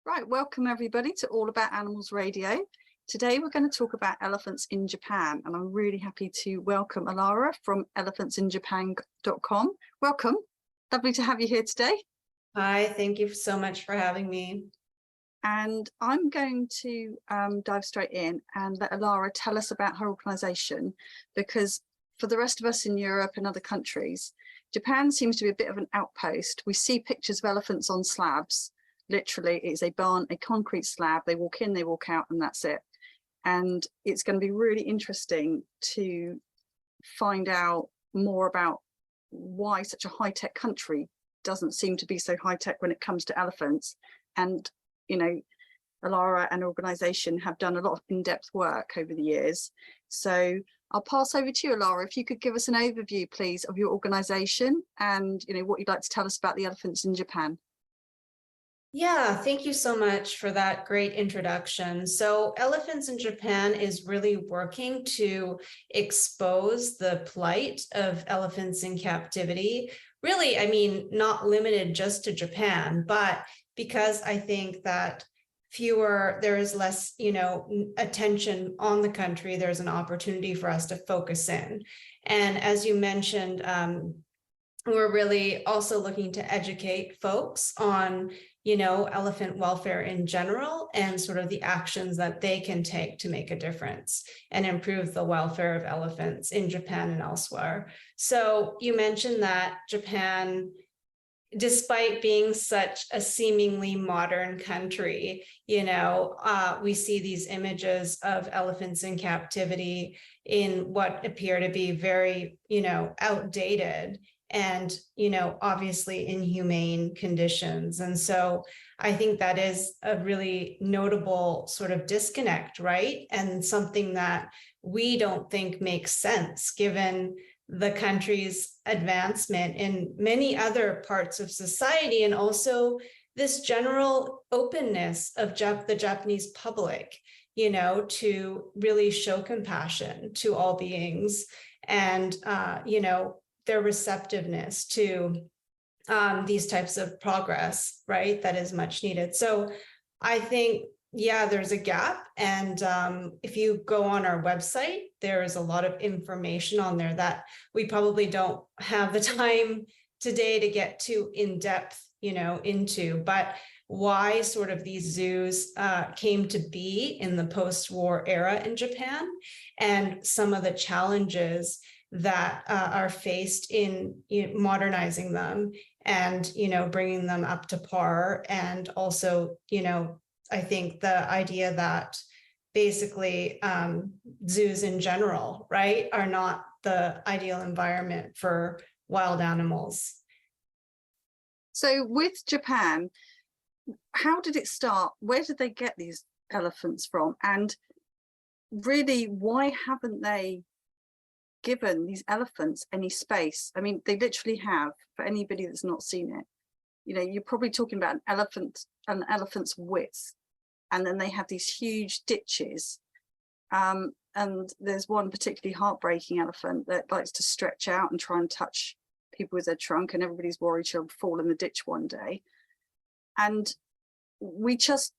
Right, welcome everybody to All About Animals Radio. Today we're going to talk about elephants in Japan, and I'm really happy to welcome Ulara from elephantsinjapan.com. Welcome, lovely to have you here today. Hi, thank you so much for having me. And I'm going to dive straight in and let Ulara tell us about her organisation, because for the rest of us in Europe and other countries, Japan seems to be a bit of an outpost. We see pictures of elephants on slabs. Literally, it's a barn, a concrete slab. They walk in, they walk out, and that's it. And it's going to be really interesting to find out more about why such a high-tech country doesn't seem to be so high-tech when it comes to elephants. And, you know, Ulara and organisation have done a lot of in-depth work over the years. So I'll pass over to you, Ulara. If you could give us an overview, please, of your organisation and, you know, what you'd like to tell us about the elephants in Japan. Yeah, thank you so much for that great introduction. So Elephants in Japan is really working to expose the plight of elephants in captivity. Really, I mean, not limited just to Japan, but because I think that there is less, attention on the country, there's an opportunity for us to focus in. And as you mentioned, we're really also looking to educate folks on elephant welfare in general and sort of the actions that they can take to make a difference and improve the welfare of elephants in Japan and elsewhere. So you mentioned that Japan, despite being such a seemingly modern country, we see these images of elephants in captivity in what appear to be very, outdated and, obviously inhumane conditions. And so I think that is a really notable sort of disconnect, right? And something that we don't think makes sense given the country's advancement in many other parts of society, and also this general openness of the Japanese public, to really show compassion to all beings and, their receptiveness to these types of progress, right? That is much needed. So I think, yeah, there's a gap. And if you go on our website, there is a lot of information on there that we probably don't have the time today to get too in depth, into, but why sort of these zoos came to be in the post-war era in Japan and some of the challenges that are faced in modernizing them and, bringing them up to par. And also, I think the idea that basically zoos in general, right, are not the ideal environment for wild animals. So with Japan, how did it start? Where did they get these elephants from? And really, why haven't they given these elephants any space? I mean, they literally have. For anybody that's not seen it, you're probably talking about an elephant's width, and then they have these huge ditches. And there's one particularly heartbreaking elephant that likes to stretch out and try and touch people with their trunk, and everybody's worried she'll fall in the ditch one day. And we just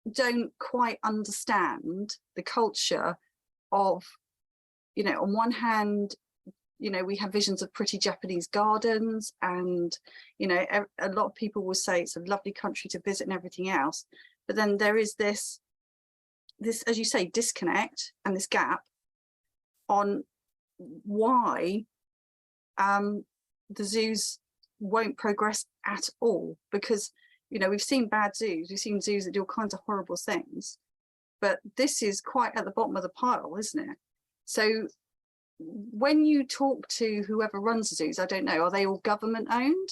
don't quite understand the culture of, on one hand, we have visions of pretty Japanese gardens, and, a lot of people will say it's a lovely country to visit and everything else. But then there is this, as you say, disconnect and this gap on why the zoos won't progress at all. Because, we've seen bad zoos, we've seen zoos that do all kinds of horrible things, but this is quite at the bottom of the pile, isn't it? So when you talk to whoever runs the zoos, I don't know, are they all government owned?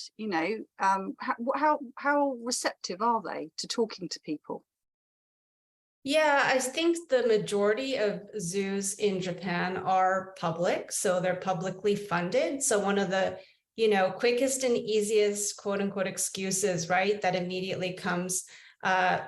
How receptive are they to talking to people? Yeah, I think the majority of zoos in Japan are public, so they're publicly funded. So one of the, quickest and easiest quote unquote excuses, right, that immediately comes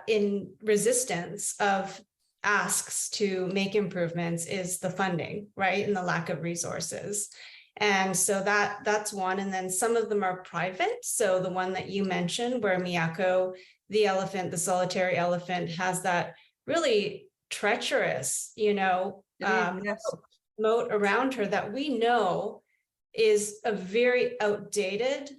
in resistance of asks to make improvements is the funding, right, and the lack of resources. And so that's one. And then some of them are private. So the one that you mentioned, where Miyako, the elephant, the solitary elephant, has that really treacherous, Yes. moat around her that we know is a very outdated,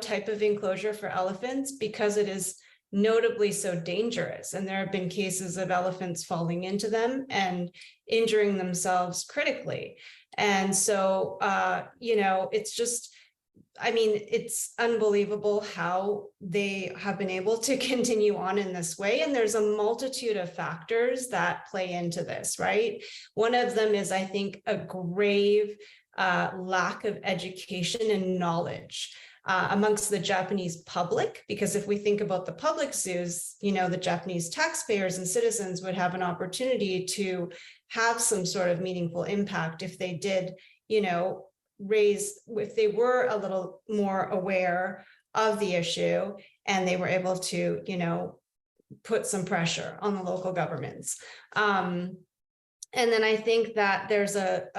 type of enclosure for elephants, because it is notably so dangerous. And there have been cases of elephants falling into them and injuring themselves critically. And so, it's just, it's unbelievable how they have been able to continue on in this way. And there's a multitude of factors that play into this, right? One of them is, I think, a grave lack of education and knowledge amongst the Japanese public, because if we think about the public zoos, the Japanese taxpayers and citizens would have an opportunity to have some sort of meaningful impact if they did, if they were a little more aware of the issue and they were able to, put some pressure on the local governments. And then I think that there's a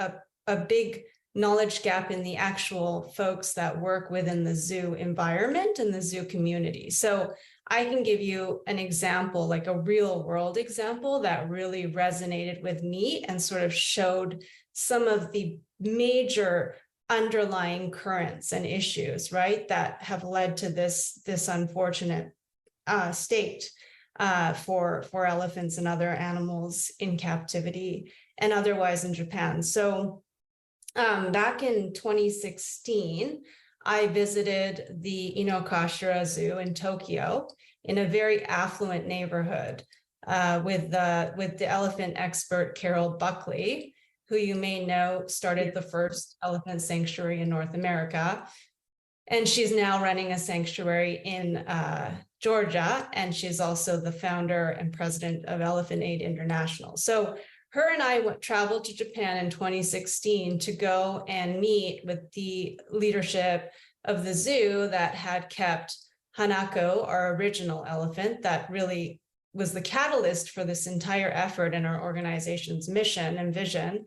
big knowledge gap in the actual folks that work within the zoo environment and the zoo community. So I can give you an example, like a real world example that really resonated with me and sort of showed some of the major underlying currents and issues, right, that have led to this unfortunate state for elephants and other animals in captivity and otherwise in Japan. So back in 2016, I visited the Inokashira Zoo in Tokyo in a very affluent neighborhood with the elephant expert Carol Buckley, who you may know started the first elephant sanctuary in North America. And she's now running a sanctuary in Georgia, and she's also the founder and president of Elephant Aid International. So her and I traveled to Japan in 2016 to go and meet with the leadership of the zoo that had kept Hanako, our original elephant, that really was the catalyst for this entire effort and our organization's mission and vision.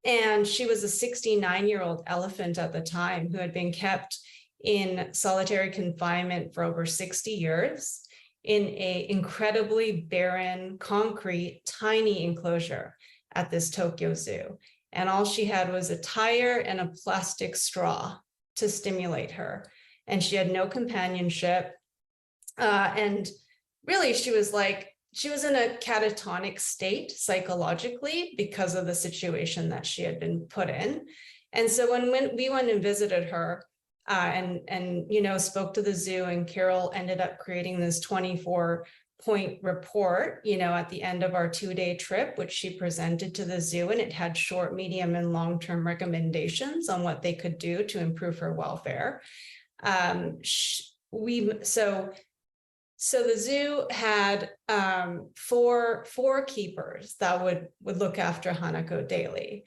And she was a 69-year-old elephant at the time who had been kept in solitary confinement for over 60 years in an incredibly barren, concrete, tiny enclosure at this Tokyo Zoo. And all she had was a tire and a plastic straw to stimulate her. And she had no companionship. And really, she was in a catatonic state psychologically because of the situation that she had been put in. And so when we went and visited her, and spoke to the zoo, and Carol ended up creating this 24-point report, at the end of our 2-day trip, which she presented to the zoo, and it had short, medium, and long-term recommendations on what they could do to improve her welfare. So the zoo had four keepers that would look after Hanako daily.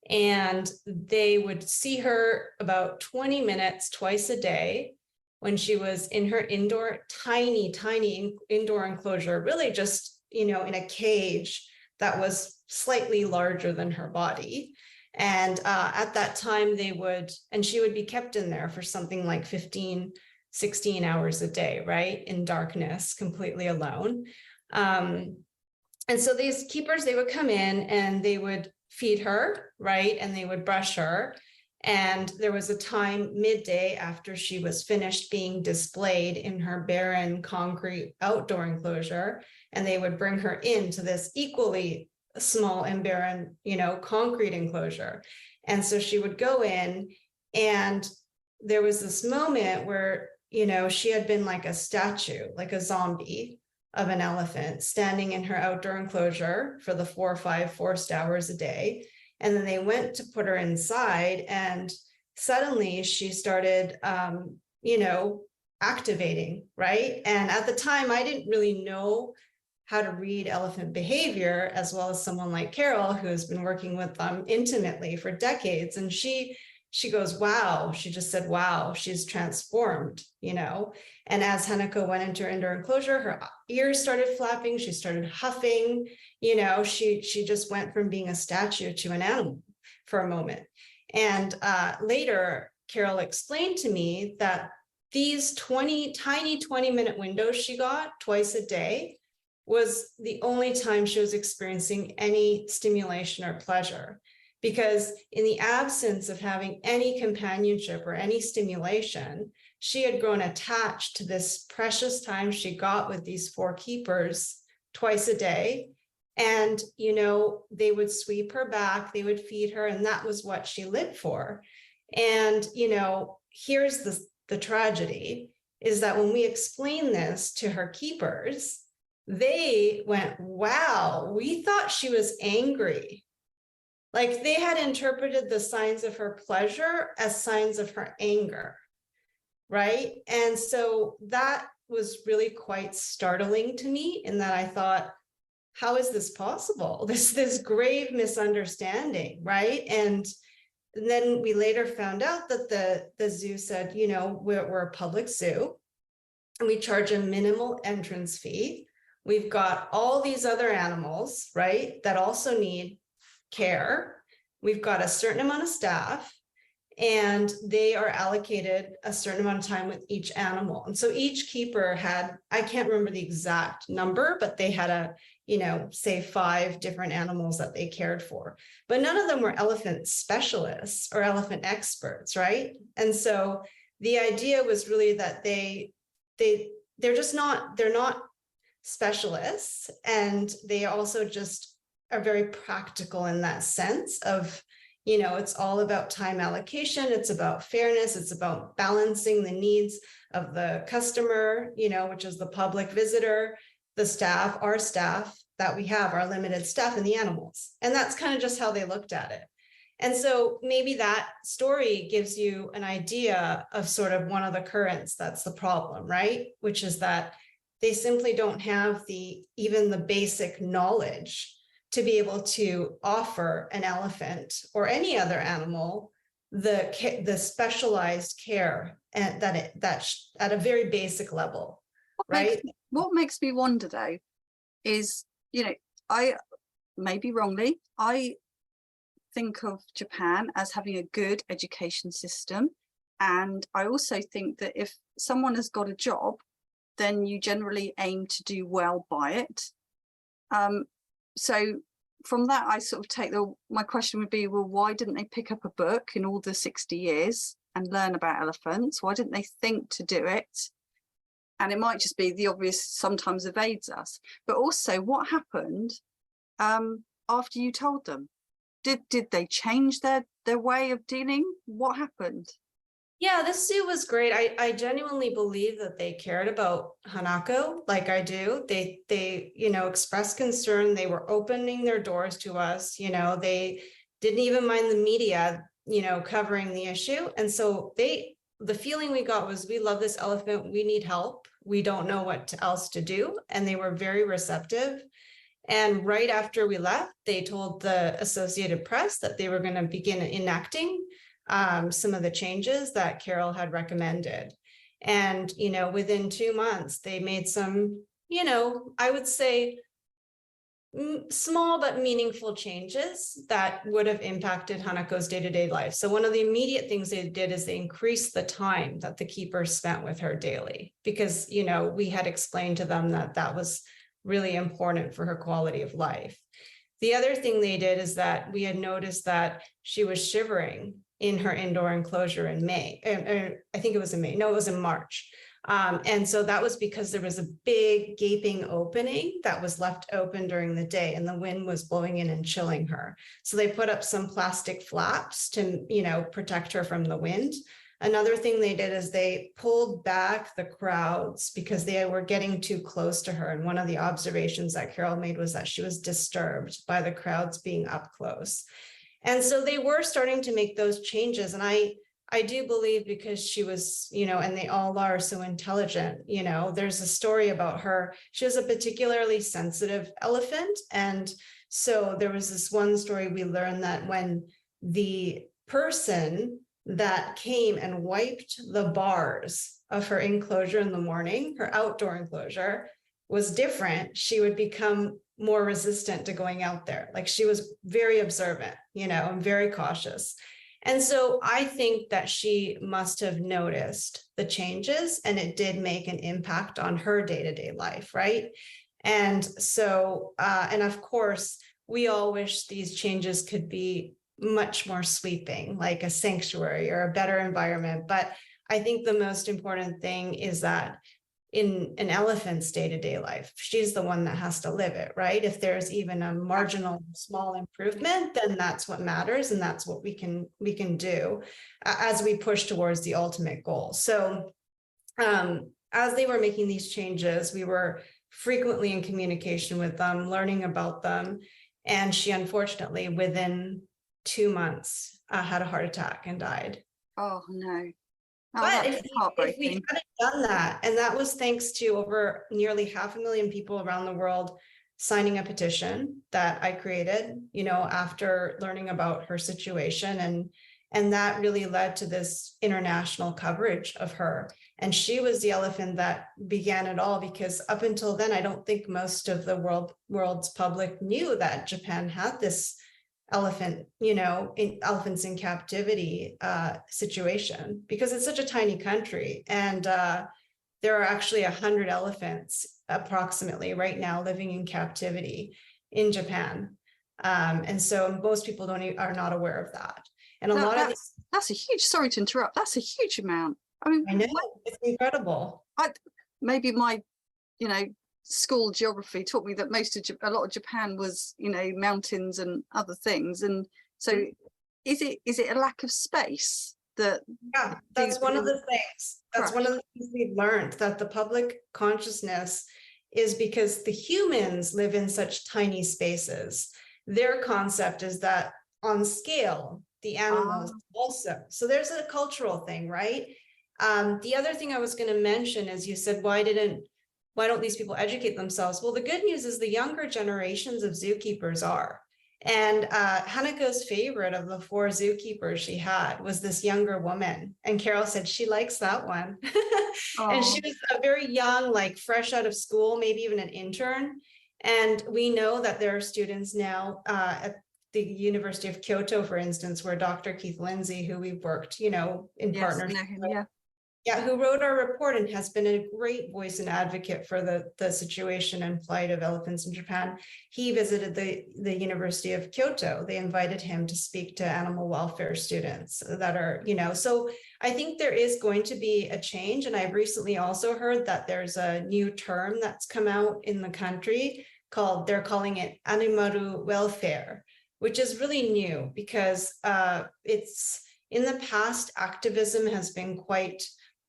And they would see her about 20 minutes twice a day when she was in her tiny indoor enclosure, really just, in a cage that was slightly larger than her body. And at that time she would be kept in there for something like 15, 16 hours a day, right? In darkness, completely alone. And so these keepers, they would come in and they would feed her, right? And they would brush her. And there was a time midday after she was finished being displayed in her barren concrete outdoor enclosure, and they would bring her into this equally small and barren, concrete enclosure. And so she would go in, and there was this moment where, she had been like a statue, like a zombie of an elephant standing in her outdoor enclosure for the 4 or 5 forced hours a day. And then they went to put her inside, and suddenly she started, activating, right? And at the time, I didn't really know how to read elephant behavior, as well as someone like Carol, who has been working with them intimately for decades. And she goes, wow, she just said, wow, she's transformed, And as Hanako went into her indoor enclosure, her ears started flapping, she started huffing, she just went from being a statue to an animal for a moment. And later, Carol explained to me that these tiny 20-minute windows she got twice a day was the only time she was experiencing any stimulation or pleasure. Because in the absence of having any companionship or any stimulation, she had grown attached to this precious time she got with these 4 keepers twice a day. And, you know, they would sweep her back, they would feed her, and that was what she lived for. And, you know, here's the tragedy, is that when we explain this to her keepers, they went, wow, we thought she was angry. Like they had interpreted the signs of her pleasure as signs of her anger, right? And so that was really quite startling to me, in that I thought, how is this possible? This grave misunderstanding, right? And then we later found out that the zoo said, you know, we're a public zoo and we charge a minimal entrance fee. We've got all these other animals, right, that also need care. We've got a certain amount of staff, and they are allocated a certain amount of time with each animal. And so each keeper had, I can't remember the exact number, but they had a, you know, say 5 different animals that they cared for, but none of them were elephant specialists or elephant experts, right? And so the idea was really that they're just not, they're not specialists, and they also just are very practical in that sense of, you know, it's all about time allocation, it's about fairness, it's about balancing the needs of the customer, you know, which is the public visitor, the staff, our staff that we have, our limited staff, and the animals. And that's kind of just how they looked at it. And so maybe that story gives you an idea of sort of one of the currents that's the problem, right? Which is that they simply don't have even the basic knowledge to be able to offer an elephant or any other animal the specialized care, and that at a very basic level, right? What makes me wonder though is, you know, I maybe wrongly, I think of Japan as having a good education system, and I also think that if someone has got a job, then you generally aim to do well by it. So from that, I sort of take my question would be, well, why didn't they pick up a book in all the 60 years and learn about elephants? Why didn't they think to do it? And it might just be the obvious sometimes evades us, but also what happened after you told them? Did they change their way of dealing? What happened? Yeah, this zoo was great. I genuinely believe that they cared about Hanako like I do. They, you know, expressed concern. They were opening their doors to us. You know, they didn't even mind the media, you know, covering the issue. And so the feeling we got was, we love this elephant. We need help. We don't know what else to do. And they were very receptive. And right after we left, they told the Associated Press that they were going to begin enacting some of the changes that Carol had recommended. And, you know, within 2 months, they made some, you know, I would say small but meaningful changes that would have impacted Hanako's day-to-day life. So one of the immediate things they did is they increased the time that the keepers spent with her daily, because, you know, we had explained to them that that was really important for her quality of life. The other thing they did is that we had noticed that she was shivering in her indoor enclosure in May. I think it was in May. No, it was in March. And so that was because there was a big gaping opening that was left open during the day, and the wind was blowing in and chilling her. So they put up some plastic flaps to, you know, protect her from the wind. Another thing they did is they pulled back the crowds because they were getting too close to her. And one of the observations that Carol made was that she was disturbed by the crowds being up close. And so they were starting to make those changes. And I do believe, because she was, you know, and they all are so intelligent, you know, there's a story about her. She was a particularly sensitive elephant. And so there was this one story we learned that when the person that came and wiped the bars of her enclosure in the morning, her outdoor enclosure, was different, she would become more resistant to going out there. Like, she was very observant, you know, and very cautious. And so I think that she must have noticed the changes, and it did make an impact on her day-to-day life, right? And so, and of course, we all wish these changes could be much more sweeping, like a sanctuary or a better environment. But I think the most important thing is that in an elephant's day-to-day life, she's the one that has to live it, right? If there's even a marginal small improvement, then that's what matters, and that's what we can do as we push towards the ultimate goal. So as they were making these changes, we were frequently in communication with them, learning about them, and she unfortunately within 2 months had a heart attack and died. Oh no. Oh, But that's if we heartbreaking. hadn't done that, and that was thanks to over nearly 500,000 people around the world signing a petition that I created, you know, after learning about her situation, and that really led to this international coverage of her. And she was the elephant that began it all, because up until then, I don't think most of the world's public knew that Japan had this elephant, you know, elephants in captivity situation, because it's such a tiny country. And there are actually 100 elephants approximately right now living in captivity in Japan. And so most people are not aware of that. And a lot of that's a huge, sorry to interrupt, that's a huge amount. I mean, I know, it's incredible. Maybe my, you know, school geography taught me that a lot of Japan was, you know, mountains and other things, and so is it a lack of space that? Yeah, that's one of the things. That's one of the things we've learned, that the public consciousness is because the humans live in such tiny spaces. Their concept is that on scale, the animals also. So there's a cultural thing, right? The other thing I was going to mention is, you said, why don't these people educate themselves? Well, the good news is the younger generations of zookeepers are. And Hanako's favorite of the 4 zookeepers she had was this younger woman. And Carol said she likes that one. And she was a very young, like fresh out of school, maybe even an intern. And we know that there are students now at the University of Kyoto, for instance, where Dr. Keith Lindsay, who we've worked, you know, in partnership with, who wrote our report and has been a great voice and advocate for the situation and plight of elephants in Japan. He visited the University of Kyoto. They invited him to speak to animal welfare students that are, you know, so I think there is going to be a change. And I've recently also heard that there's a new term that's come out in the country called, they're calling it animal welfare, which is really new, because it's, in the past, activism has been quite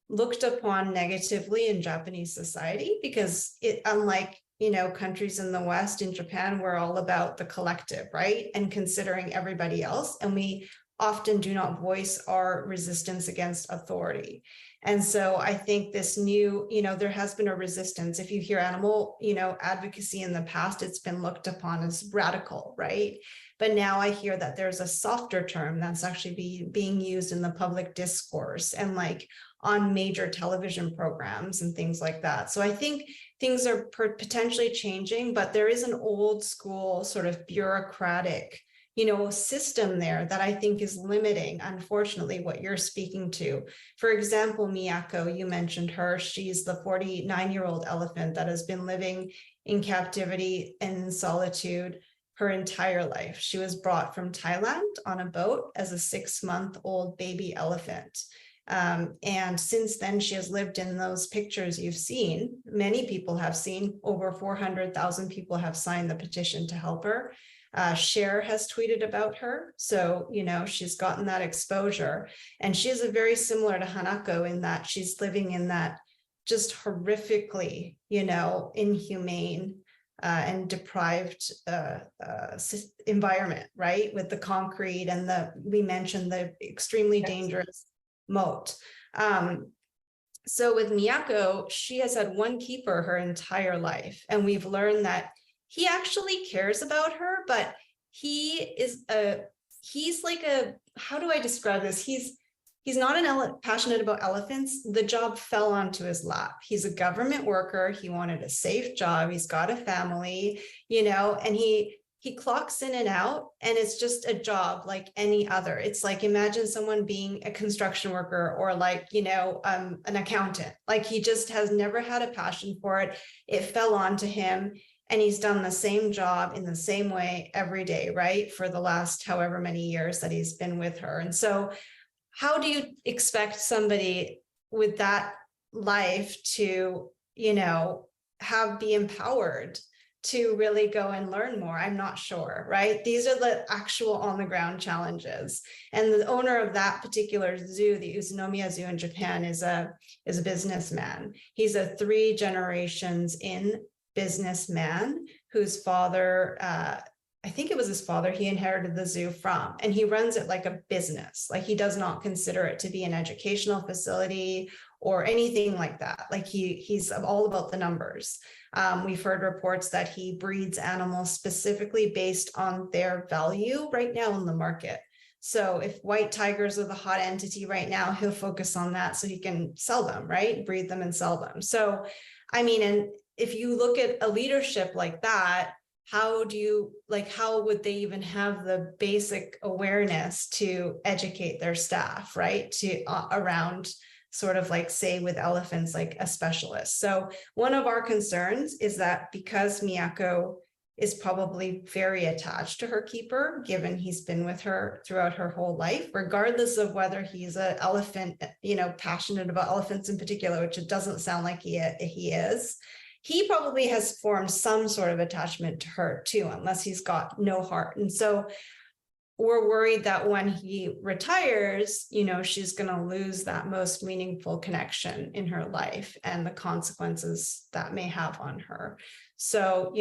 looked upon negatively in Japanese society, because it, unlike, you know, countries in the West, in Japan, we're all about the collective, right? And considering everybody else. And we often do not voice our resistance against authority. And so I think this new, you know, there has been a resistance. If you hear animal, you know, advocacy in the past, it's been looked upon as radical, right? But now I hear that there's a softer term that's actually being used in the public discourse and like on major television programs and things like that. So I think things are potentially changing, but there is an old school sort of bureaucratic, you know, system there that I think is limiting, unfortunately, what you're speaking to. For example, Miyako, you mentioned her. She's the 49-year-old elephant that has been living in captivity and in solitude her entire life. She was brought from Thailand on a boat as a 6-month-old baby elephant. And since then, she has lived in those pictures you've seen. Many people have seen. Over 400,000 people have signed the petition to help her. Cher has tweeted about her. So, you know, she's gotten that exposure. And she is very similar to Hanako in that she's living in that just horrifically, you know, inhumane and deprived environment, right? With the concrete and we mentioned the extremely dangerous moat. So with Miyako, she has had one keeper her entire life. And we've learned that he actually cares about her, but he's like a, how do I describe this? He's not passionate about elephants. The job fell onto his lap. He's a government worker. He wanted a safe job. He's got a family, you know, and he he clocks in and out, and it's just a job like any other. It's like, imagine someone being a construction worker or like, an accountant. Like he just has never had a passion for it. It fell onto him, and he's done the same job in the same way every day, right? For the last however many years that he's been with her. And so how do you expect somebody with that life to, be empowered to really go and learn more? I'm not sure, right? These are the actual on the ground challenges. And the owner of that particular zoo, the Uzunomiya Zoo in Japan, is a businessman. He's a 3 generations in businessman whose father, I think it was his father, he inherited the zoo from, and he runs it like a business. Like he does not consider it to be an educational facility or anything like that. Like he's all about the numbers. We've heard reports that he breeds animals specifically based on their value right now in the market. So if white tigers are the hot entity right now, he'll focus on that so he can sell them, right? Breed them and sell them. So, and if you look at a leadership like that, how would they even have the basic awareness to educate their staff, right? Around sort of like, say, with elephants, like a specialist. So one of our concerns is that because Miyako is probably very attached to her keeper, given he's been with her throughout her whole life, regardless of whether he's an elephant, passionate about elephants in particular, which it doesn't sound like he is. He probably has formed some sort of attachment to her too, unless he's got no heart. And so we're worried that when he retires, she's going to lose that most meaningful connection in her life and the consequences that may have on her. So,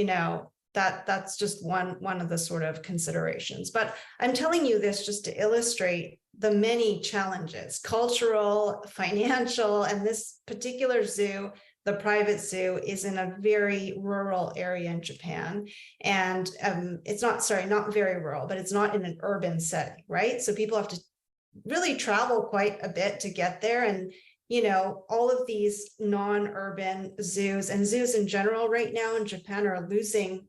that's just one of the sort of considerations. But I'm telling you this just to illustrate the many challenges, cultural, financial, and this particular zoo, the private zoo, is in a very rural area in Japan. And it's not very rural, but it's not in an urban setting, right? So people have to really travel quite a bit to get there. And, all of these non-urban zoos and zoos in general right now in Japan are losing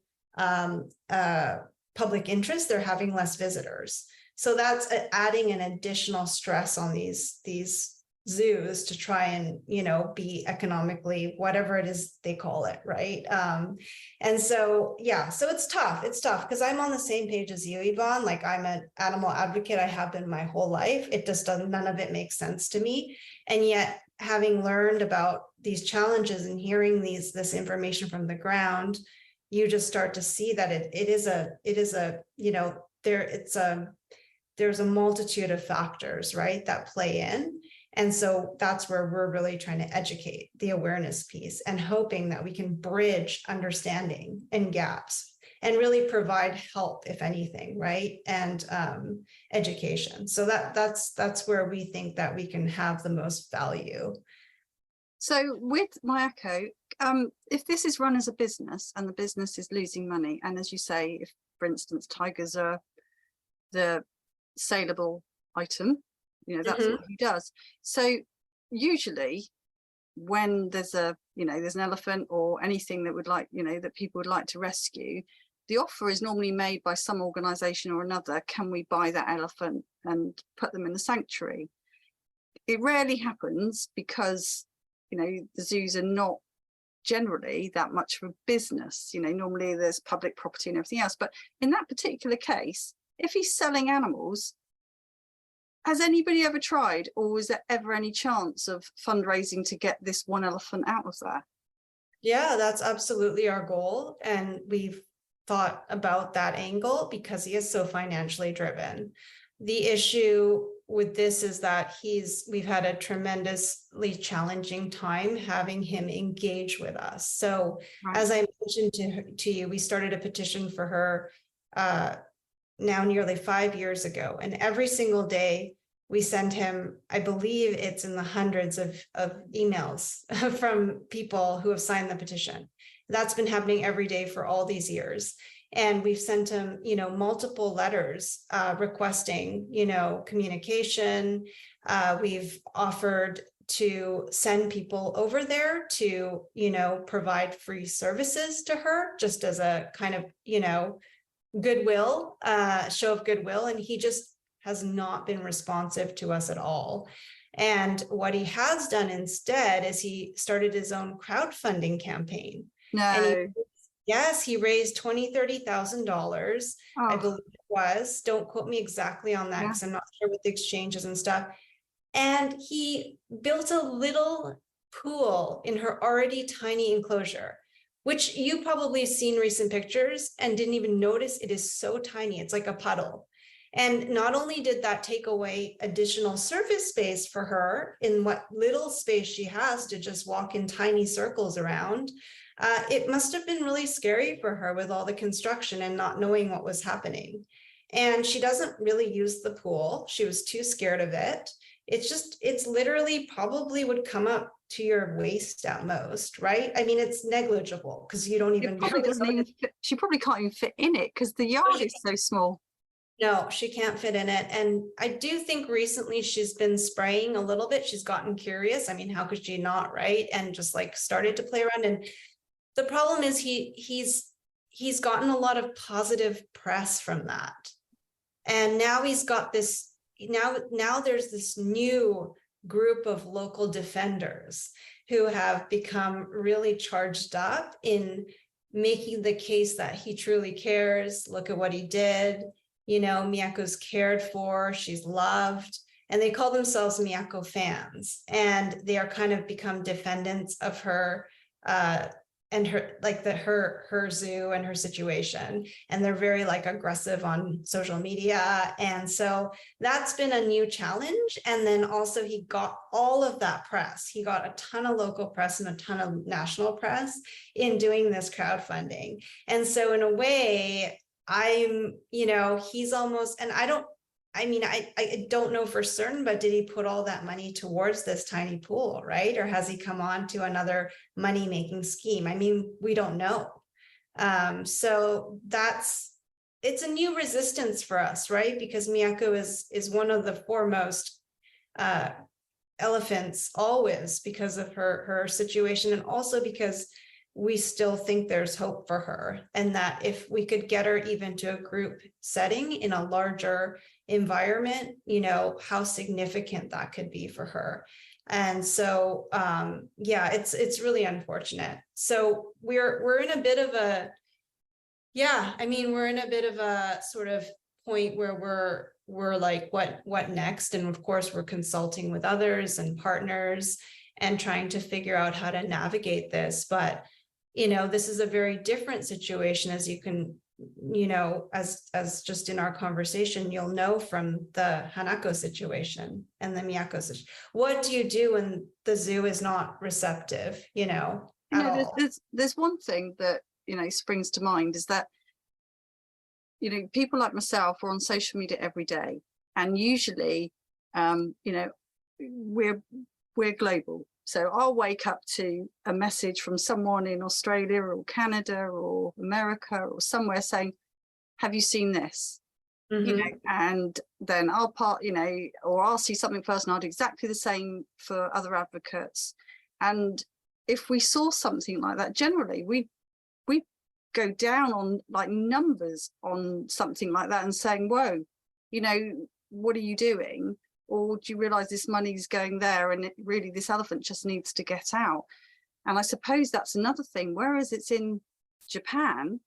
public interest. They're having less visitors. So that's adding an additional stress on these zoos to try and be economically whatever it is they call it, right? And so so it's tough because I'm on the same page as you, Yvonne. Like, I'm an animal advocate. I have been my whole life. It just doesn't, none of it makes sense to me. And yet, having learned about these challenges and hearing this information from the ground, you just start to see that there's a multitude of factors, right, that play in. And so that's where we're really trying to educate, the awareness piece, and hoping that we can bridge understanding and gaps and really provide help, if anything, right? And education. So that's where we think that we can have the most value. So with Miyako, if this is run as a business and the business is losing money, and as you say, if, for instance, tigers are the saleable item, that's what he does. So usually when there's there's an elephant or anything that would like, that people would like to rescue, the offer is normally made by some organization or another. Can we buy that elephant and put them in the sanctuary? It rarely happens because, the zoos are not generally that much of a business. Normally there's public property and everything else. But in that particular case, if he's selling animals, has anybody ever tried, or was there ever any chance of fundraising to get this one elephant out of there? Yeah, that's absolutely our goal. And we've thought about that angle because he is so financially driven. The issue with this is that we've had a tremendously challenging time having him engage with us. So right. As I mentioned to you, we started a petition for her now nearly 5 years ago. And every single day we send him, I believe it's in the hundreds of emails from people who have signed the petition. That's been happening every day for all these years. And we've sent him, multiple letters requesting, communication. We've offered to send people over there to, provide free services to her, just as a kind of, goodwill, show of goodwill, and he just has not been responsive to us at all. And what he has done instead is he started his own crowdfunding campaign. And he raised $20,000-$30,000, I believe it was. Don't quote me exactly on that because I'm not sure with the exchanges and stuff. And he built a little pool in her already tiny enclosure, which you probably seen recent pictures and didn't even notice. It is so tiny. It's like a puddle. And not only did that take away additional surface space for her in what little space she has to just walk in tiny circles around, it must have been really scary for her with all the construction and not knowing what was happening. And she doesn't really use the pool. She was too scared of it. It's literally probably would come up to your waist at most, right? I mean, it's negligible because you don't even. She probably can't even fit in it because the yard is so small. No, she can't fit in it. And I do think recently she's been spraying a little bit. She's gotten curious. I mean, how could she not, right? And just like started to play around. And the problem is he's gotten a lot of positive press from that. And now he's got this, now there's this new group of local defenders who have become really charged up in making the case that he truly cares. Look at what he did. You know, Miyako's cared for, she's loved, and they call themselves Miyako fans. And they are kind of become defendants of her and her, like her zoo and her situation. And they're very like aggressive on social media. And so that's been a new challenge. And then also he got all of that press. He got a ton of local press and a ton of national press in doing this crowdfunding. And so in a way, he's almost, and I don't know for certain, but did he put all that money towards this tiny pool, right? Or has he come on to another money-making scheme? I mean, we don't know. So it's a new resistance for us, right? Because Miyako is one of the foremost elephants always because of her situation, and also because we still think there's hope for her, and that if we could get her even to a group setting in a larger environment, how significant that could be for her. And so, it's really unfortunate. So we're in a bit of a, we're in a bit of a sort of point where we're like, what next? And of course, we're consulting with others and partners and trying to figure out how to navigate this. But this is a very different situation, as you can, as just in our conversation, you'll know from the Hanako situation and the Miyako situation. What do you do when the zoo is not receptive, at all? There's one thing that, springs to mind is that, people like myself are on social media every day, and usually, we're global. So I'll wake up to a message from someone in Australia or Canada or America or somewhere saying, have you seen this? Mm-hmm. And then I'll or I'll see something first, and I'll do exactly the same for other advocates. And if we saw something like that, generally we go down on like numbers on something like that and saying, whoa, what are you doing? Or do you realize this money's going there and really this elephant just needs to get out? And I suppose that's another thing. Whereas it's in Japan,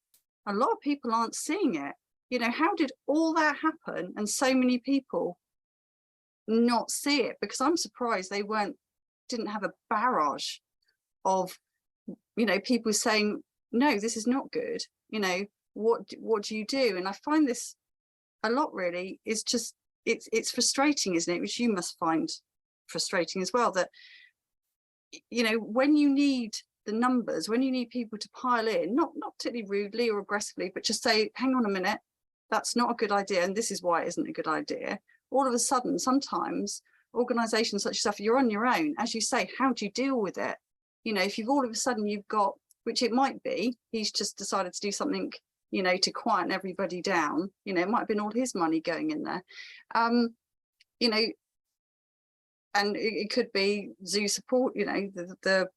a lot of people aren't seeing it. How did all that happen and so many people not see it? Because I'm surprised they didn't have a barrage of, people saying, no, this is not good. What do you do? And I find this a lot really is just, it's frustrating, isn't it? Which you must find frustrating as well, that, when you need the numbers, when you need people to pile in, not particularly rudely or aggressively, but just say, hang on a minute, that's not a good idea. And this is why it isn't a good idea. All of a sudden, sometimes organizations such as yourself, you're on your own. As you say, how do you deal with it? If you've all of a sudden you've got, which it might be, he's just decided to do something to quieten everybody down. It might have been all his money going in there. And it could be zoo support, the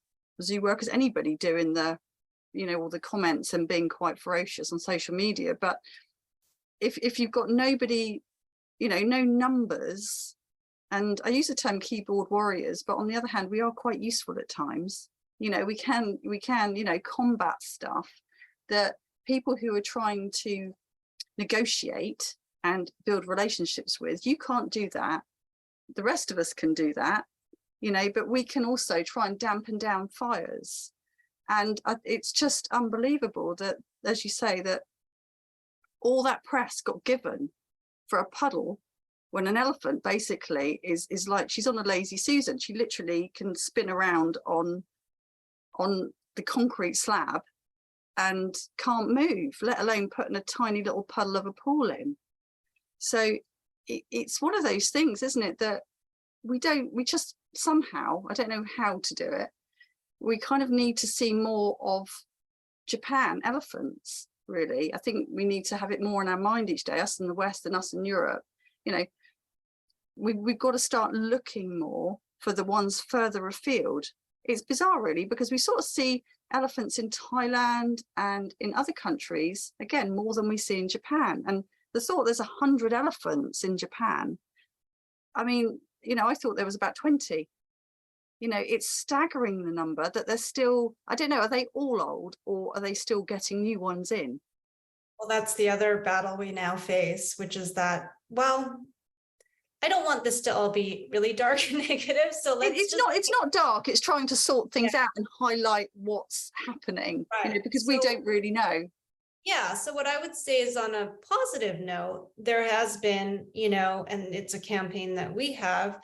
zoo workers, anybody doing the, all the comments and being quite ferocious on social media. But if you've got nobody, no numbers, and I use the term keyboard warriors, but on the other hand, we are quite useful at times. We can combat stuff that people who are trying to negotiate and build relationships with. You can't do that. The rest of us can do that, but we can also try and dampen down fires. And it's just unbelievable that, as you say, that all that press got given for a puddle, when an elephant basically is like, she's on a lazy Susan. She literally can spin around on the concrete slab and can't move, let alone putting a tiny little puddle of a pool in. So it's one of those things, isn't it, that we just somehow, I don't know how to do it, we kind of need to see more of Japan elephants, really. I think we need to have it more in our mind each day, us in the West and us in Europe. We've got to start looking more for the ones further afield. It's bizarre, really, because we sort of see elephants in Thailand and in other countries, again, more than we see in Japan. And the thought there's 100 elephants in Japan, I mean, I thought there was about 20. It's staggering, the number that they're still, I don't know, are they all old, or are they still getting new ones in? Well, that's the other battle we now face, which is that, well, I don't want this to all be really dark and negative. So it's not dark. It's trying to sort things out and highlight what's happening, right. Because we don't really know. Yeah. So what I would say is, on a positive note, there has been, and it's a campaign that we have,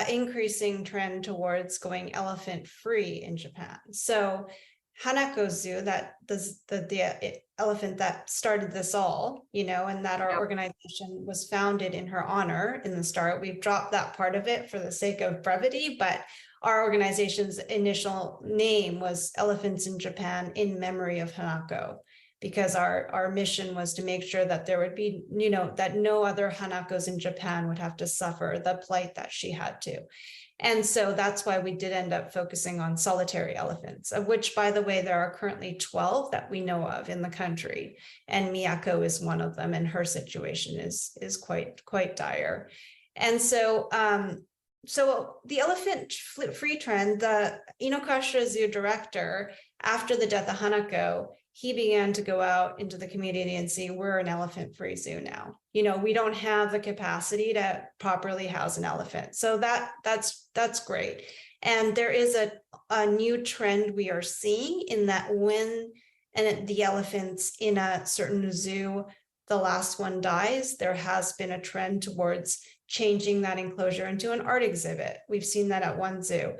increasing trend towards going elephant free in Japan. So Hanako Zoo, that the elephant that started this all, and that our organization was founded in her honor in the start. We've dropped that part of it for the sake of brevity, but our organization's initial name was Elephants in Japan in Memory of Hanako, because our mission was to make sure that there would be, that no other Hanakos in Japan would have to suffer the plight that she had to. And so that's why we did end up focusing on solitary elephants, of which, by the way, there are currently 12 that we know of in the country. And Miyako is one of them, and her situation is quite dire. And so, so the elephant free trend, the Inokashira Zoo director, after the death of Hanako, he began to go out into the community and see, we're an elephant-free zoo now. We don't have the capacity to properly house an elephant. So that's great. And there is a new trend we are seeing, in that when the elephants in a certain zoo, the last one dies, there has been a trend towards changing that enclosure into an art exhibit. We've seen that at one zoo.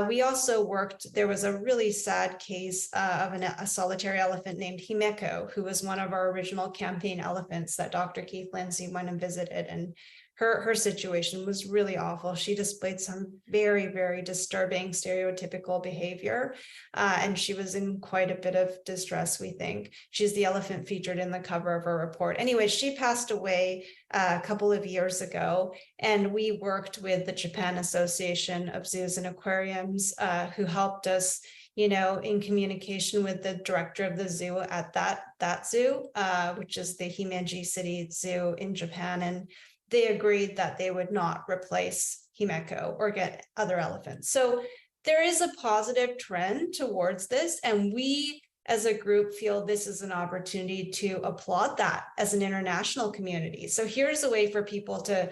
We also there was a really sad case of a solitary elephant named Himeko, who was one of our original campaign elephants that Dr. Keith Lindsay went and visited. And her situation was really awful. She displayed some very, very disturbing stereotypical behavior. And she was in quite a bit of distress, we think. She's the elephant featured in the cover of our report. Anyway, she passed away a couple of years ago, and we worked with the Japan Association of Zoos and Aquariums, who helped us, in communication with the director of the zoo at that zoo, which is the Himeji City Zoo in Japan. And they agreed that they would not replace Himeko or get other elephants. So there is a positive trend towards this, and we as a group feel this is an opportunity to applaud that as an international community. So here's a way for people to,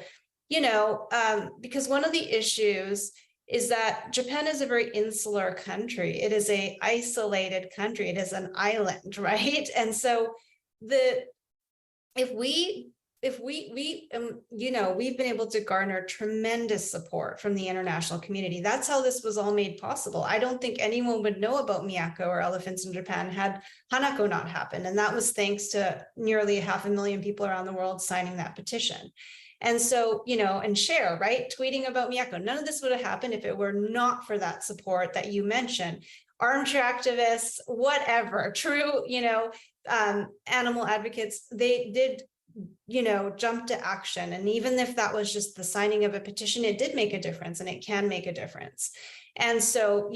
because one of the issues is that Japan is a very insular country. It is an isolated country. It is an island, right? And so we've been able to garner tremendous support from the international community. That's how this was all made possible. I don't think anyone would know about Miyako or elephants in Japan had Hanako not happened. And that was thanks to nearly 500,000 people around the world signing that petition. And so, and share, right? Tweeting about Miyako. None of this would have happened if it were not for that support that you mentioned. Armchair activists, whatever, true, animal advocates, they did jump to action. And even if that was just the signing of a petition, it did make a difference, and it can make a difference. And so,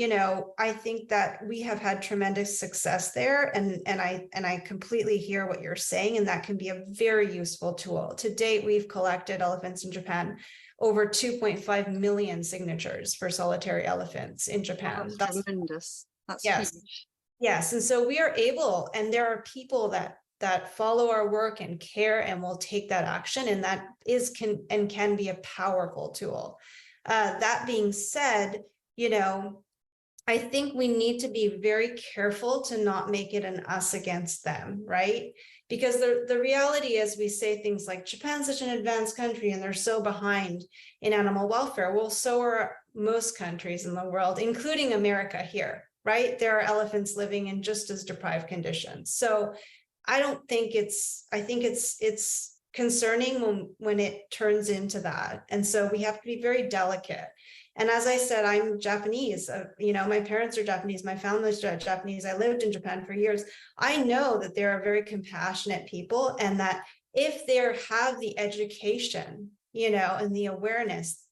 I think that we have had tremendous success there. And I completely hear what you're saying. And that can be a very useful tool. To date, we've collected elephants in Japan over 2.5 million signatures for solitary elephants in Japan. That's tremendous. That's yes, huge. yes. And so we are able, and there are people that follow our work and care and will take that action. And that can be a powerful tool. That being said, I think we need to be very careful to not make it an us against them, right? Because the reality is, we say things like Japan's such an advanced country and they're so behind in animal welfare. Well, so are most countries in the world, including America here, right? There are elephants living in just as deprived conditions. So I think it's concerning when it turns into that. And so we have to be very delicate. And as I said, I'm Japanese, my parents are Japanese, my family's Japanese. I lived in Japan for years. I know that there are very compassionate people, and that if they have the education, and the awareness,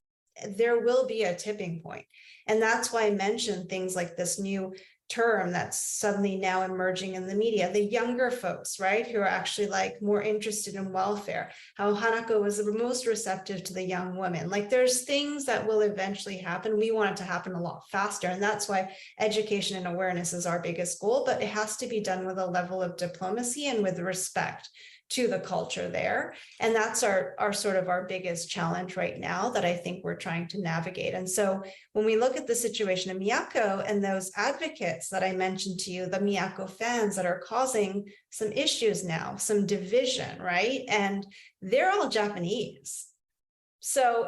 there will be a tipping point. And that's why I mentioned things like this new term that's suddenly now emerging in the media, the younger folks, right, who are actually more interested in welfare, how Hanako was the most receptive to the young women. There's things that will eventually happen. We want it to happen a lot faster. And that's why education and awareness is our biggest goal, but it has to be done with a level of diplomacy and with respect to the culture there. And that's our sort of our biggest challenge right now that I think we're trying to navigate. And so when we look at the situation of Miyako and those advocates that I mentioned to you, the Miyako fans that are causing some issues now, some division, right? And they're all Japanese. So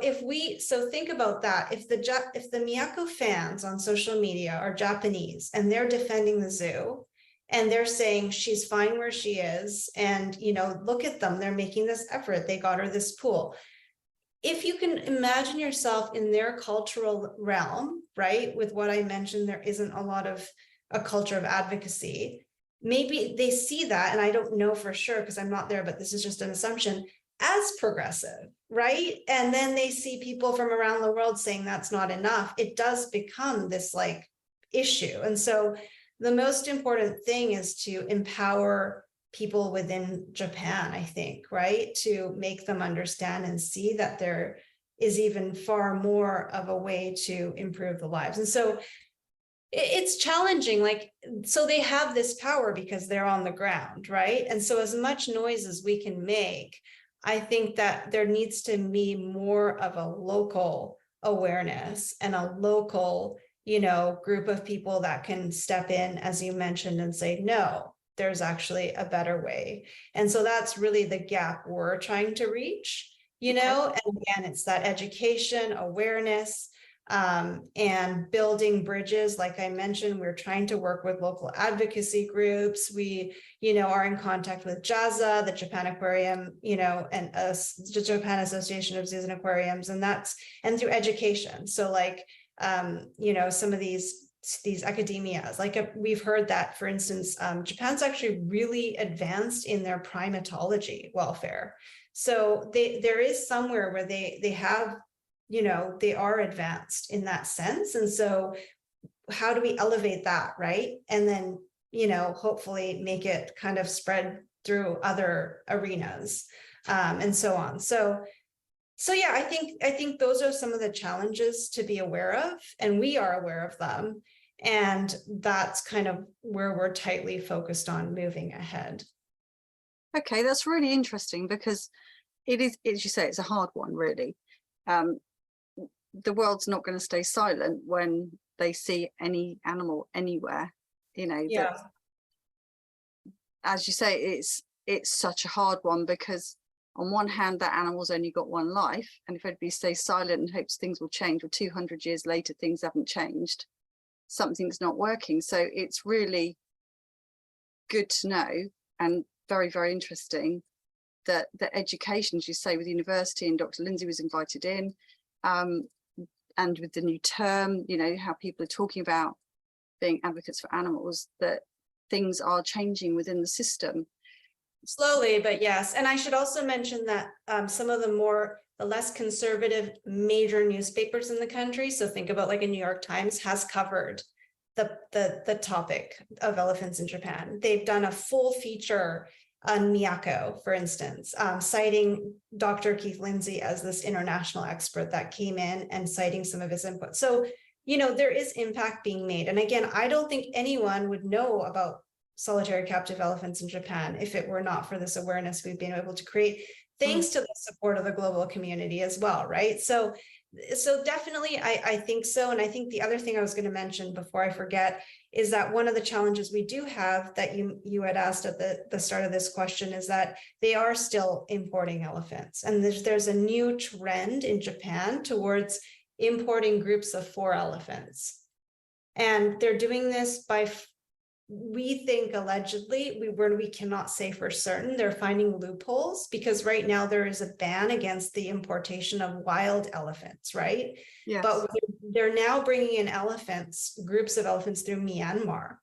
think about that. If the Miyako fans on social media are Japanese and they're defending the zoo, and they're saying she's fine where she is, and look at them, they're making this effort, they got her this pool. If you can imagine yourself in their cultural realm, right, with what I mentioned, there isn't a lot of a culture of advocacy. Maybe they see that, and I don't know for sure because I'm not there, but this is just an assumption, as progressive, right? And then they see people from around the world saying that's not enough. It does become this issue. And so the most important thing is to empower people within Japan, I think, right? To make them understand and see that there is even far more of a way to improve the lives. And so it's challenging, so they have this power because they're on the ground, right? And so as much noise as we can make, I think that there needs to be more of a local awareness and a local group of people that can step in, as you mentioned, and say, no, there's actually a better way. And so that's really the gap we're trying to reach, and again, it's that education, awareness, and building bridges. Like I mentioned, we're trying to work with local advocacy groups. We, are in contact with JAZA, the Japan Aquarium, and the Japan Association of Zoos and Aquariums, and through education. So some of these academias, we've heard that, for instance, Japan's actually really advanced in their primatology welfare. So there is somewhere where they have, they are advanced in that sense. And so how do we elevate that, right? And then, hopefully make it kind of spread through other arenas, and so on. So yeah, I think those are some of the challenges to be aware of, and we are aware of them. And that's kind of where we're tightly focused on moving ahead. Okay, that's really interesting, because it is, as you say, it's a hard one, really. The world's not going to stay silent when they see any animal anywhere, Yeah. that, as you say, it's such a hard one, because on one hand, that animal's only got one life, and if everybody stays silent and hopes things will change, or 200 years later things haven't changed, something's not working. So it's really good to know, and very, very interesting, that the education, as you say, with the university, and Dr. Lindsay was invited in, and with the new term, how people are talking about being advocates for animals, that things are changing within the system. Slowly, but yes. And I should also mention that some of the less conservative major newspapers in the country, so think about like a New York Times, has covered the topic of elephants in Japan. They've done a full feature on Miyako, for instance, citing Dr. Keith Lindsay as this international expert that came in and citing some of his input. So, you know, there is impact being made. And again, I don't think anyone would know about solitary captive elephants in Japan if it were not for this awareness we've been able to create, thanks to the support of the global community as well, right? So definitely, I think so. And I think the other thing I was going to mention before I forget is that one of the challenges we do have that you had asked at the start of this question is that they are still importing elephants. And there's a new trend in Japan towards importing groups of 4 elephants. And they're doing this by, we think allegedly, we cannot say for certain, they're finding loopholes because right now there is a ban against the importation of wild elephants, right? Yes. But they're now bringing in elephants, groups of elephants through Myanmar.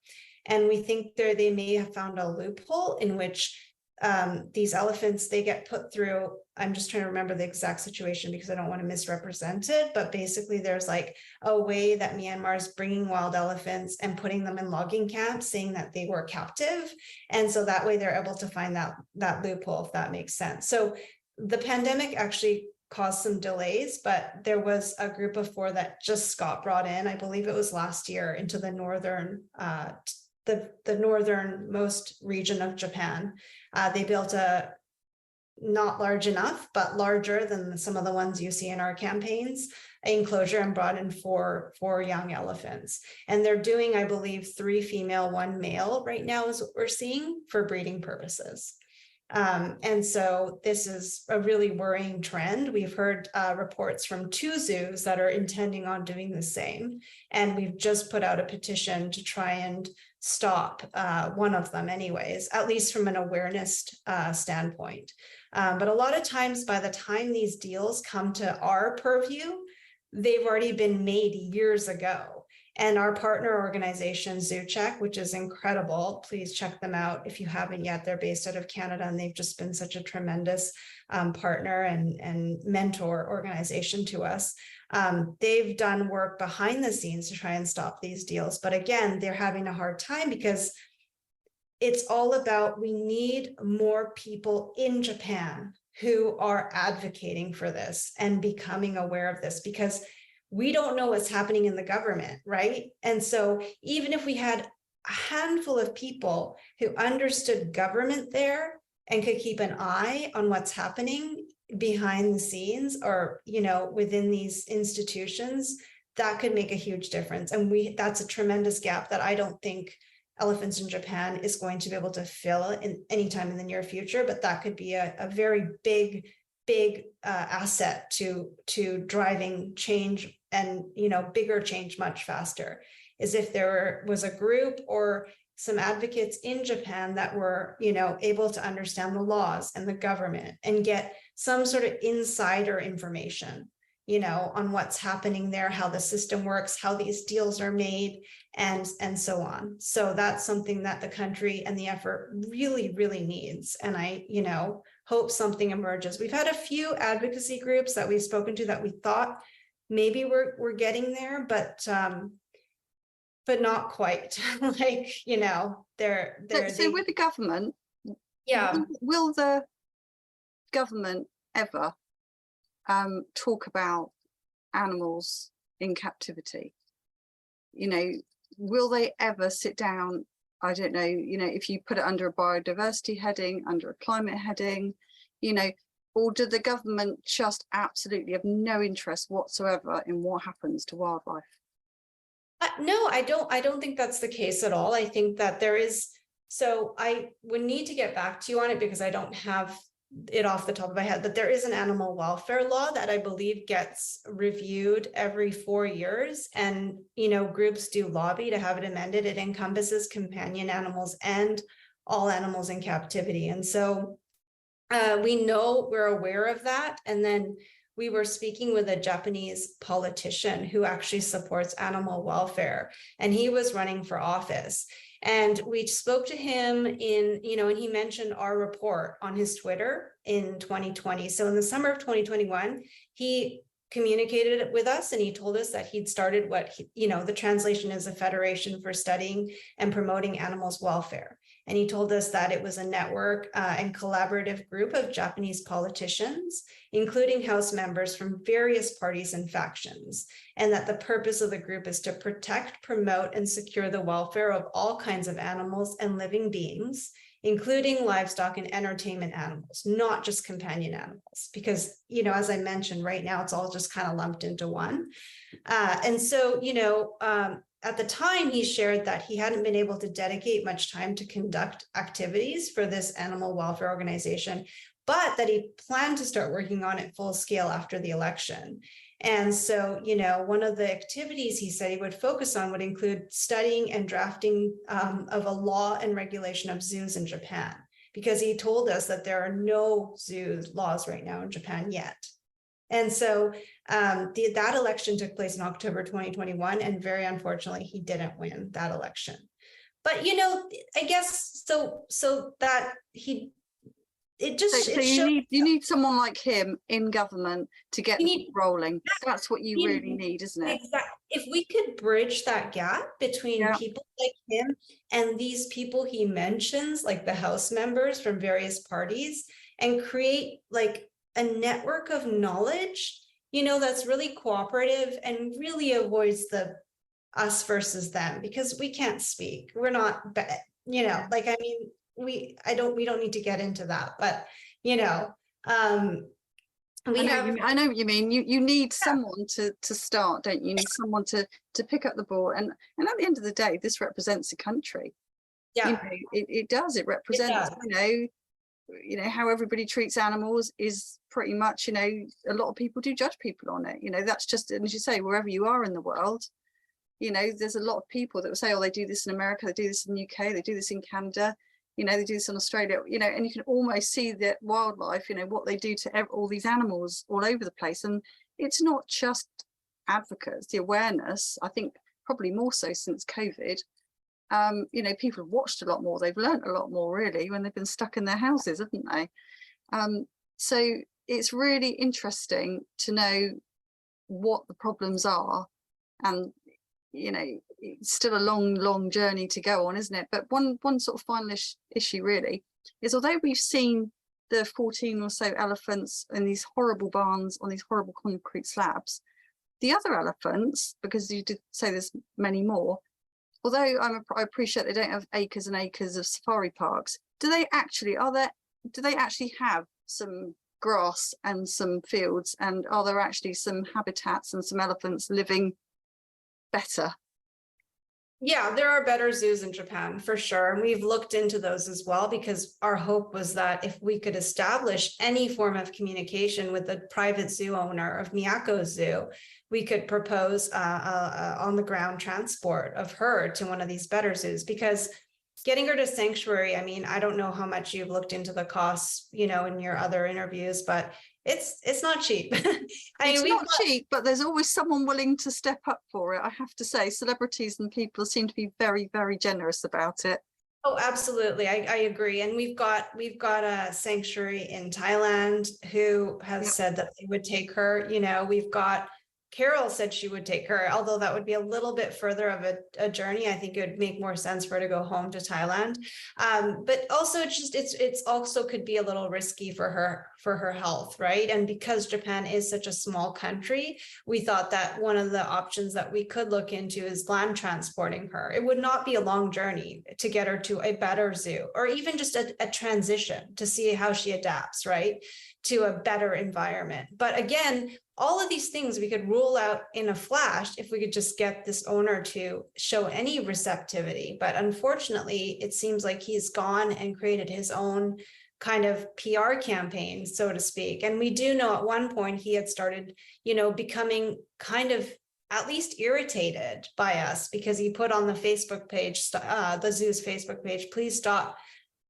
And we think they may have found a loophole in which these elephants, they get put through, I'm just trying to remember the exact situation because I don't want to misrepresent it, but basically there's like a way that Myanmar is bringing wild elephants and putting them in logging camps, saying that they were captive. And so that way they're able to find that loophole, if that makes sense. So the pandemic actually caused some delays, but there was a group of 4 that just got brought in, I believe it was last year, into the northern the northernmost region of Japan. They built a not large enough, but larger than some of the ones you see in our campaigns, enclosure, and brought in four young elephants. And they're doing, I believe, 3 female, 1 male right now is what we're seeing for breeding purposes. And so this is a really worrying trend. We've heard reports from 2 zoos that are intending on doing the same. And we've just put out a petition to try and stop one of them anyways, at least from an awareness standpoint. But a lot of times, by the time these deals come to our purview, they've already been made years ago. And our partner organization, ZooCheck, which is incredible, please check them out if you haven't yet. They're based out of Canada, and they've just been such a tremendous partner and mentor organization to us. They've done work behind the scenes to try and stop these deals. But again, they're having a hard time because it's all about, we need more people in Japan who are advocating for this and becoming aware of this, because we don't know what's happening in the government, right? And so even if we had a handful of people who understood government there and could keep an eye on what's happening behind the scenes or, you know, within these institutions, that could make a huge difference. And that's a tremendous gap that I don't think Elephants in Japan is going to be able to fill in anytime in the near future, but that could be a very big asset to driving change, and, you know, bigger change much faster, is if there was a group or some advocates in Japan that were, you know, able to understand the laws and the government and get some sort of insider information, you know, on what's happening there, how the system works, how these deals are made, and so on. So that's something that the country and the effort really, really needs. And I, you know, hope something emerges. We've had a few advocacy groups that we've spoken to that we thought maybe we're getting there, but not quite. Like, you know, so with the government, yeah, will the government ever talk about animals in captivity? You know, will they ever sit down? I don't know, you know, if you put it under a biodiversity heading, under a climate heading, you know, or do the government just absolutely have no interest whatsoever in what happens to wildlife? No, I don't think that's the case at all. I think that there is, so I would need to get back to you on it because I don't have it off the top of my head, but there is an animal welfare law that I believe gets reviewed every 4 years. And, you know, groups do lobby to have it amended. It encompasses companion animals and all animals in captivity. And so we're aware of that. And then we were speaking with a Japanese politician who actually supports animal welfare, and he was running for office. And we spoke to him in, and he mentioned our report on his Twitter in 2020. So in the summer of 2021, he communicated it with us, and he told us that he'd started the translation is a Federation for Studying and Promoting Animals' Welfare. And he told us that it was a network and collaborative group of Japanese politicians, including House members from various parties and factions, and that the purpose of the group is to protect, promote, and secure the welfare of all kinds of animals and living beings, including livestock and entertainment animals, not just companion animals, because, as I mentioned, right now it's all just kind of lumped into one. And so, at the time, he shared that he hadn't been able to dedicate much time to conduct activities for this animal welfare organization, but that he planned to start working on it full scale after the election. And so, one of the activities he said he would focus on would include studying and drafting of a law and regulation of zoos in Japan, because he told us that there are no zoo laws right now in Japan yet. And so that election took place in October 2021, and very unfortunately, he didn't win that election. But, I guess so that you need someone like him in government to get the ball rolling. That's what you really need, isn't it? Exactly. If we could bridge that gap between people like him and these people he mentions, like the House members from various parties, and create like a network of knowledge, that's really cooperative and really avoids the us versus them, because we can't speak. We're not, we don't need to get into that, but, I know what you mean. You need someone to start, don't you? You need someone to pick up the ball. And at the end of the day, this represents a country. Yeah, it does. It represents, how everybody treats animals is pretty much, a lot of people do judge people on it. That's just, as you say, wherever you are in the world, there's a lot of people that will say, oh, they do this in America, they do this in the UK, they do this in Canada, they do this in Australia, and you can almost see that wildlife, what they do to all these animals all over the place. And it's not just advocates, the awareness, I think probably more so since COVID. People have watched a lot more, they've learned a lot more really when they've been stuck in their houses, haven't they? So it's really interesting to know what the problems are, and it's still a long journey to go on, isn't it? But one sort of final issue really is, although we've seen the 14 or so elephants in these horrible barns on these horrible concrete slabs, the other elephants, because you did say there's many more, although I appreciate they don't have acres and acres of safari parks, do they actually have some grass and some fields, and are there actually some habitats and some elephants living better? Yeah, there are better zoos in Japan for sure. And we've looked into those as well, because our hope was that if we could establish any form of communication with the private zoo owner of Miyako Zoo, we could propose on the ground transport of her to one of these better zoos, because getting her to sanctuary, I don't know how much you've looked into the costs, in your other interviews, but it's not cheap. It's not cheap, but there's always someone willing to step up for it. I have to say, celebrities and people seem to be very, very generous about it. Oh, absolutely. I agree. And we've got a sanctuary in Thailand who has said that they would take her. We've got Carol said she would take her, although that would be a little bit further of a journey. I think it would make more sense for her to go home to Thailand. But also it's also could be a little risky for her health, right? And because Japan is such a small country, we thought that one of the options that we could look into is land transporting her. It would not be a long journey to get her to a better zoo, or even just a transition to see how she adapts, right, to a better environment. But again, all of these things we could rule out in a flash if we could just get this owner to show any receptivity. But unfortunately, it seems like he's gone and created his own kind of PR campaign, so to speak. And we do know at one point he had started, becoming kind of at least irritated by us, because he put on the Facebook page, the zoo's Facebook page, please stop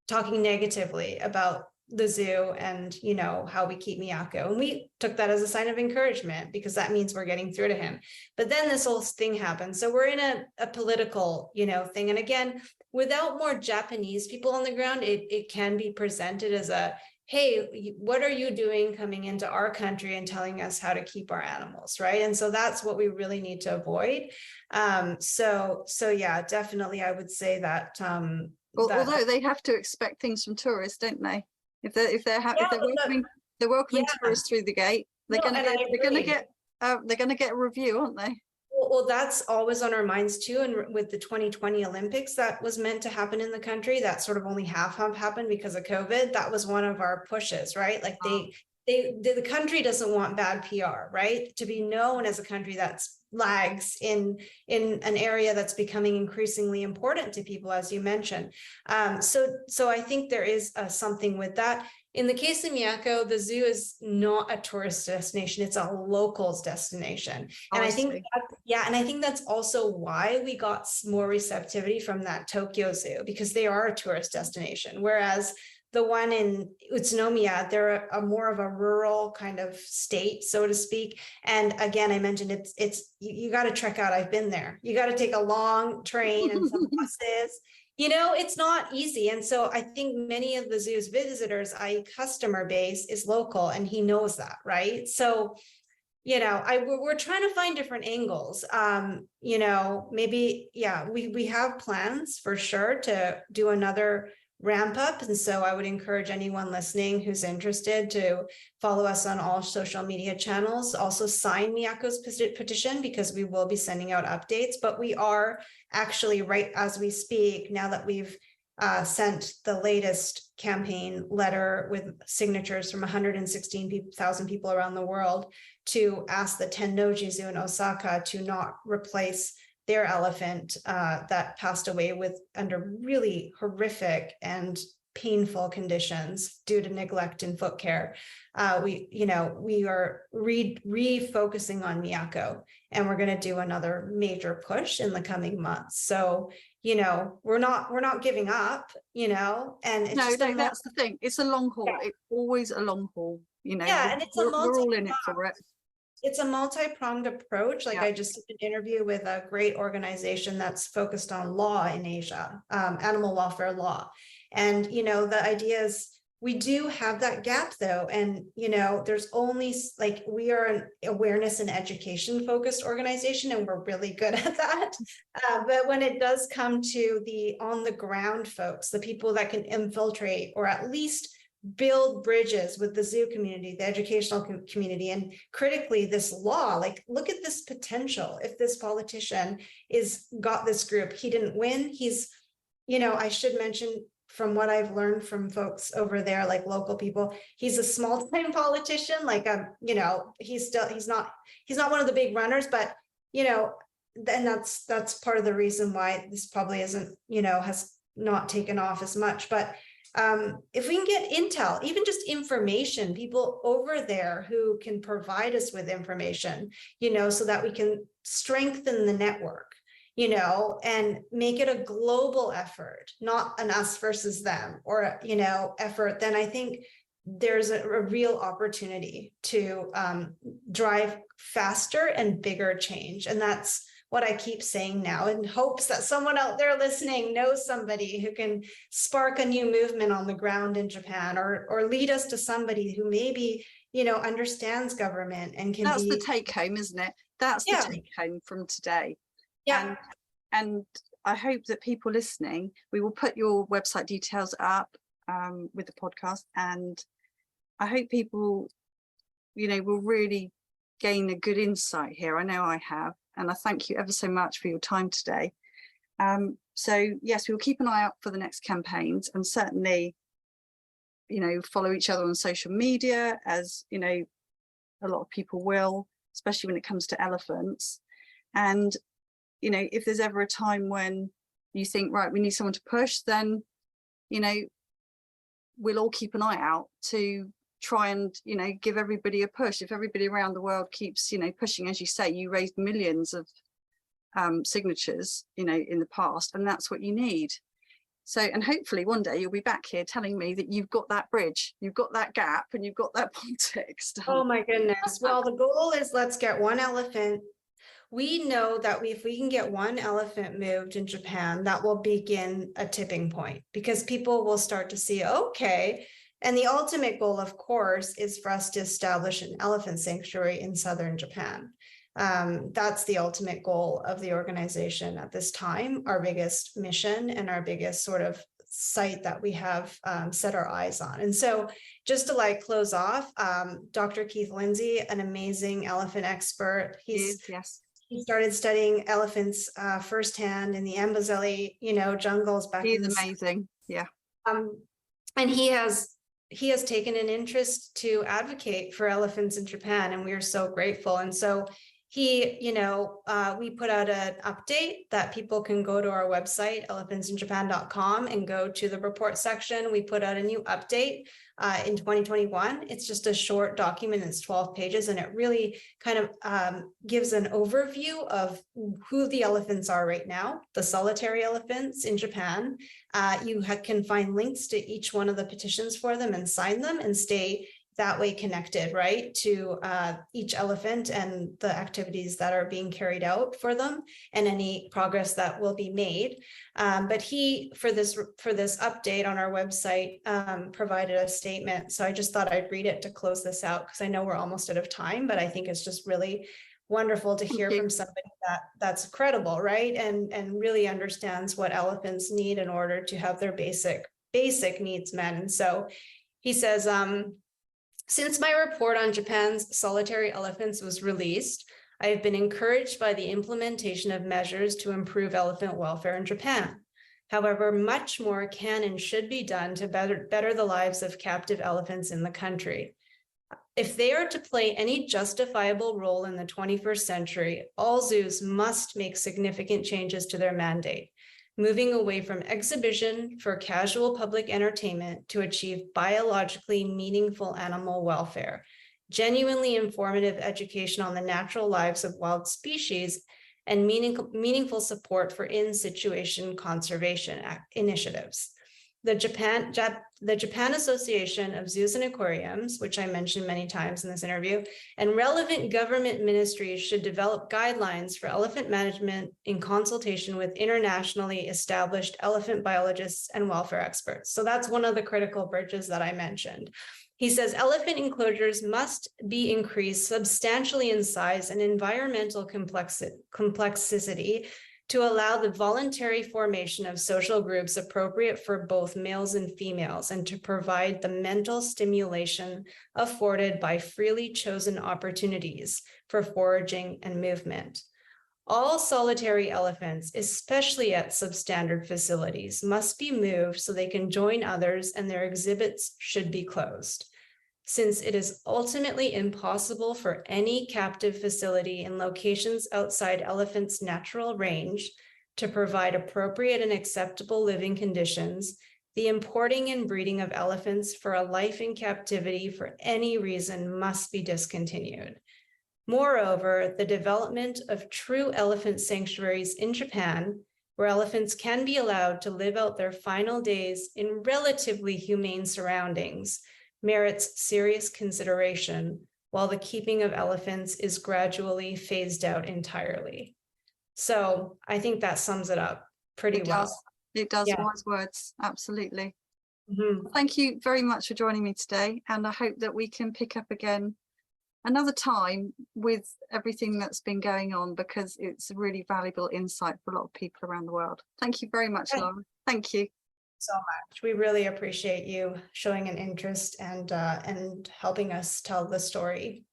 talking negatively about the zoo and, you know, how we keep Miyako. And we took that as a sign of encouragement because that means we're getting through to him. But then this whole thing happened. So we're in a political, you know, thing. And again, without more Japanese people on the ground, it can be presented as a, hey, what are you doing coming into our country and telling us how to keep our animals, right? And so that's what we really need to avoid. So yeah, definitely, I would say that. Although they have to expect things from tourists, don't they? If they're welcoming tourists through the gate, they're going to get a review, aren't they? Well, that's always on our minds too. And with the 2020 Olympics that was meant to happen in the country, that sort of only half happened because of COVID. That was one of our pushes, right? Like the country doesn't want bad PR, right? To be known as a country that's lags in an area that's becoming increasingly important to people, as you mentioned. So I think there is something with that. In the case of Miyako, the zoo is not a tourist destination, it's a locals destination. And I think that's also why we got more receptivity from that Tokyo Zoo, because they are a tourist destination. Whereas the one in Utsunomiya, they're a more of a rural kind of state, so to speak. And again, I mentioned it's you got to trek out. I've been there. You got to take a long train and some buses. You know, it's not easy. And so I think many of the zoo's visitors, i.e. customer base, is local, and he knows that, right? So, you know, we're trying to find different angles. You know, maybe, yeah, we have plans for sure to do another ramp up. And so I would encourage anyone listening who's interested to follow us on all social media channels. Also sign Miyako's petition, because we will be sending out updates. But we are actually, right as we speak, now that we've sent the latest campaign letter with signatures from 116,000 people around the world to ask the Tennoji Zoo in Osaka to not replace their elephant that passed away under really horrific and painful conditions due to neglect in foot care. We are refocusing on Miyako, and we're going to do another major push in the coming months. So, you know, we're not giving up, you know, and it's that's the thing. It's a long haul. Yeah. It's always a long haul, you know. Yeah, and we're all in it for it. It's a multi-pronged approach. Like, I just did an interview with a great organization that's focused on law in Asia, animal welfare law. And, you know, the idea is we do have that gap though. And, you know, there's only like, we are an awareness and education focused organization, and we're really good at that. But when it does come to the on the ground folks, the people that can infiltrate or at least build bridges with the zoo community, the educational community, and critically this law, like, look at this potential. If this politician got this group, he didn't win. He's, you know, I should mention, from what I've learned from folks over there, like local people, he's a small time politician. Like, you know, he's not one of the big runners, but, you know, and that's part of the reason why this probably isn't, you know, has not taken off as much. But if we can get intel, even just information, people over there who can provide us with information, you know, so that we can strengthen the network, you know, and make it a global effort, not an us versus them or, you know, effort, then I think there's a real opportunity to drive faster and bigger change. And that's what I keep saying now, in hopes that someone out there listening knows somebody who can spark a new movement on the ground in Japan, or lead us to somebody who maybe, you know, understands government and can That's the take home, isn't it? That's the take home from today. Yeah. And I hope that people listening, we will put your website details up with the podcast, and I hope people, you know, will really gain a good insight here. I know I have. And I thank you ever so much for your time today. So yes, we'll keep an eye out for the next campaigns, and certainly, you know, follow each other on social media, as you know, a lot of people will, especially when it comes to elephants. And, you know, if there's ever a time when you think, right, we need someone to push, then, you know, we'll all keep an eye out to try and, you know, give everybody a push. If everybody around the world keeps, you know, pushing, as you say, you raised millions of signatures, you know, in the past, and that's what you need. So, and hopefully one day you'll be back here telling me that you've got that bridge, you've got that gap, and you've got that context. Oh my goodness. Well, the goal is let's get one elephant. We know that if we can get one elephant moved in Japan, that will begin a tipping point, because people will start to see, okay. And the ultimate goal, of course, is for us to establish an elephant sanctuary in southern Japan. That's the ultimate goal of the organization at this time, our biggest mission and our biggest sort of site that we have set our eyes on. And so just to like close off, Dr. Keith Lindsay, an amazing elephant expert. He started studying elephants firsthand in the Amboseli, jungles back in the amazing. Yeah. And he has taken an interest to advocate for elephants in Japan, and we are so grateful. And so he, we put out an update that people can go to our website, elephantsinjapan.com, and go to the report section. We put out a new update in 2021. It's just a short document. It's 12 pages, and it really kind of gives an overview of who the elephants are right now, the solitary elephants in Japan. You can find links to each one of the petitions for them and sign them and stay that way connected, right, to each elephant and the activities that are being carried out for them and any progress that will be made. But he, for this update on our website, provided a statement. So I just thought I'd read it to close this out, because I know we're almost out of time, but I think it's just really wonderful to hear from somebody that's credible, right, and really understands what elephants need in order to have their basic needs met. And so he says, since my report on Japan's solitary elephants was released, I have been encouraged by the implementation of measures to improve elephant welfare in Japan. However, much more can and should be done to better the lives of captive elephants in the country. If they are to play any justifiable role in the 21st century, all zoos must make significant changes to their mandate, moving away from exhibition for casual public entertainment to achieve biologically meaningful animal welfare, genuinely informative education on the natural lives of wild species, and meaningful support for in-situation conservation initiatives. The Japan Association of Zoos and Aquariums, which I mentioned many times in this interview, and relevant government ministries should develop guidelines for elephant management in consultation with internationally established elephant biologists and welfare experts. So that's one of the critical bridges that I mentioned. He says elephant enclosures must be increased substantially in size and environmental complexity to allow the voluntary formation of social groups appropriate for both males and females, and to provide the mental stimulation afforded by freely chosen opportunities for foraging and movement. All solitary elephants, especially at substandard facilities, must be moved so they can join others, and their exhibits should be closed. Since it is ultimately impossible for any captive facility in locations outside elephants' natural range to provide appropriate and acceptable living conditions, the importing and breeding of elephants for a life in captivity for any reason must be discontinued. Moreover, the development of true elephant sanctuaries in Japan, where elephants can be allowed to live out their final days in relatively humane surroundings, merits serious consideration, while the keeping of elephants is gradually phased out entirely. So I think that sums it up pretty well. It does, Yeah. wise words, absolutely. Mm-hmm. Thank you very much for joining me today, and I hope that we can pick up again another time with everything that's been going on, because it's a really valuable insight for a lot of people around the world. Thank you very much, Laura. Thank you So much. We really appreciate you showing an interest and helping us tell the story.